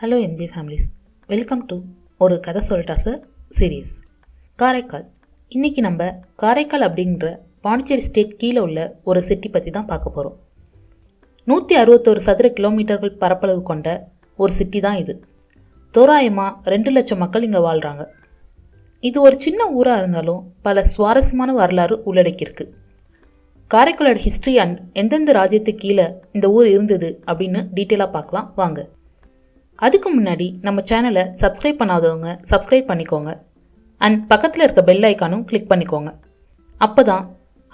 Hello MG families, welcome to ஒரு கதை சொல்லட்டா சார் சீரீஸ். காரைக்கால். இன்றைக்கி நம்ம காரைக்கால் அப்படிங்கிற பாண்டிச்சேரி ஸ்டேட் கீழே உள்ள ஒரு சிட்டி பற்றி தான் பார்க்க போகிறோம். 161 சதுர கிலோமீட்டர்கள் பரப்பளவு கொண்ட ஒரு சிட்டி தான் இது. தோராயமாக 2 லட்சம் மக்கள் இங்கே வாழ்கிறாங்க. இது ஒரு சின்ன ஊராக இருந்தாலும் பல சுவாரஸ்யமான வரலாறு உள்ளடக்கியிருக்கு. காரைக்காலோட ஹிஸ்ட்ரி அண்ட் எந்தெந்த ராஜ்யத்துக்கு கீழே இந்த ஊர் இருந்தது அப்படின்னு டீட்டெயிலாக பார்க்கலாம் வாங்க. அதுக்கு முன்னாடி நம்ம சேனலை சப்ஸ்கிரைப் பண்ணாதவங்க சப்ஸ்கிரைப் பண்ணிக்கோங்க அண்ட் பக்கத்தில் இருக்க பெல் ஐக்கானும் கிளிக் பண்ணிக்கோங்க. அப்போ தான்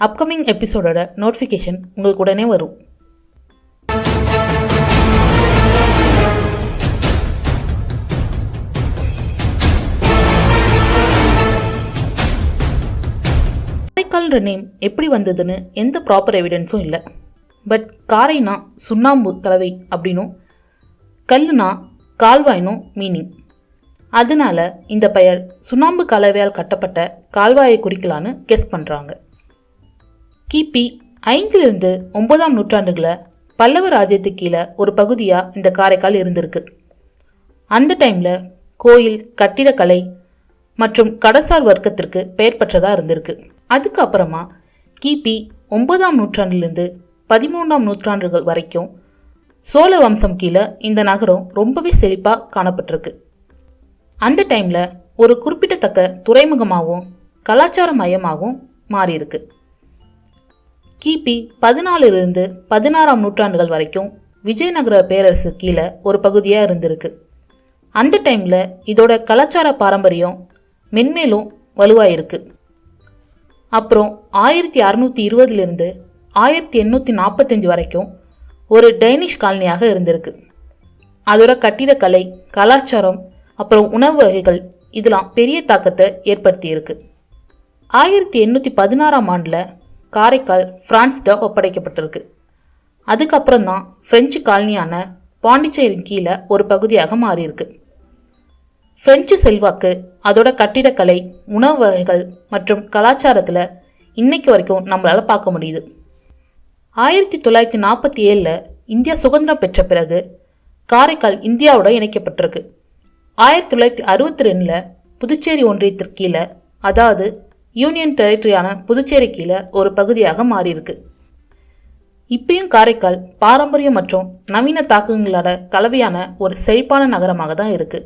அப்கமிங் எபிசோடோட நோட்டிஃபிகேஷன் உங்களுக்கு உடனே வரும். காரைக்கால்ன்ற நேம் எப்படி வந்ததுன்னு எந்த ப்ராப்பர் எவிடன்ஸும் இல்லை. பட் காரைனா சுண்ணாம்பு கலவை அப்படின்னும் கல்லுனா கால்வாயினும் மீனிங். அதனால இந்த பெயர் சுண்ணாம்பு கலவையால் கட்டப்பட்ட கால்வாயை குறிக்கலான்னு கெஸ் பண்ணுறாங்க. கிபி 5லிருந்து 9ஆம் நூற்றாண்டுகளை பல்லவ ராஜ்யத்துக்கு கீழே ஒரு பகுதியாக இந்த காரைக்கால் இருந்திருக்கு. அந்த டைமில் கோயில், கட்டிடக்கலை மற்றும் கடற்சார் வர்க்கத்திற்கு பெயர் பெற்றதாக இருந்திருக்கு. அதுக்கப்புறமா கிபி 9ஆம் நூற்றாண்டிலிருந்து 13ஆம் நூற்றாண்டுகள் வரைக்கும் சோழ வம்சம் கீழே இந்த நகரம் ரொம்பவே செழிப்பாக காணப்பட்டிருக்கு. அந்த டைமில் ஒரு குறிப்பிடத்தக்க துறைமுகமாகவும் கலாச்சார மையமாகவும் மாறியிருக்கு. கிபி 14லிருந்து 16ஆம் நூற்றாண்டுகள் வரைக்கும் விஜயநகர பேரரசு கீழே ஒரு பகுதியாக இருந்திருக்கு. அந்த டைமில் இதோட கலாச்சார பாரம்பரியம் மென்மேலும் வலுவாயிருக்கு. அப்புறம் 1620லிருந்து 1845 வரைக்கும் ஒரு டைனிஷ் காலனியாக இருந்திருக்கு. அதோட கட்டிடக்கலை, கலாச்சாரம் அப்புறம் உணவு வகைகள் இதெல்லாம் பெரிய தாக்கத்தை ஏற்படுத்தியிருக்கு. 1816ஆம் ஆண்டில் காரைக்கால் பிரான்ஸ்ட ஒப்படைக்கப்பட்டிருக்கு. அதுக்கப்புறம் தான் பிரெஞ்சு காலனியான பாண்டிச்சேரியின் கீழே ஒரு பகுதியாக மாறியிருக்கு. பிரெஞ்சு செல்வாக்கு அதோட கட்டிடக்கலை, உணவு வகைகள் மற்றும் கலாச்சாரத்தில் இன்னைக்கு வரைக்கும் நம்மளால் பார்க்க முடியுது. 1947 இந்தியா சுதந்திரம் பெற்ற பிறகு காரைக்கால் இந்தியாவோட இணைக்கப்பட்டிருக்கு. 1962 புதுச்சேரி ஒன்றியத்திற்கு கீழே, அதாவது யூனியன் டெரிட்டரியான புதுச்சேரி கீழே ஒரு பகுதியாக மாறியிருக்கு. இப்பயும் காரைக்கால் பாரம்பரியம் மற்றும் நவீன தாக்கங்களோட கலவையான ஒரு செழிப்பான நகரமாக தான் இருக்கு.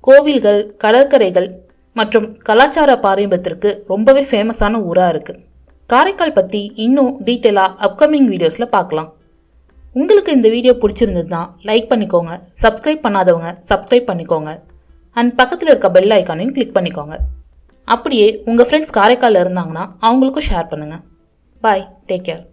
கோவில்கள், கடற்கரைகள் மற்றும் கலாச்சார பாரம்பரியத்திற்கு ரொம்பவே ஃபேமஸான ஊராக இருக்குது. காரைக்கால் பற்றி இன்னும் டீட்டெயிலாக அப்கமிங் வீடியோஸில் பார்க்கலாம். உங்களுக்கு இந்த வீடியோ பிடிச்சிருந்ததுன்னா லைக் பண்ணிக்கோங்க, சப்ஸ்கிரைப் பண்ணாதவங்க சப்ஸ்கிரைப் பண்ணிக்கோங்க அண்ட் பக்கத்தில் இருக்க பெல் ஐக்கானையும் கிளிக் பண்ணிக்கோங்க. அப்படியே உங்கள் ஃப்ரெண்ட்ஸ் காரைக்காலில் இருந்தாங்கன்னா அவங்களுக்கும் ஷேர் பண்ணுங்கள். பாய், டேக் கேர்.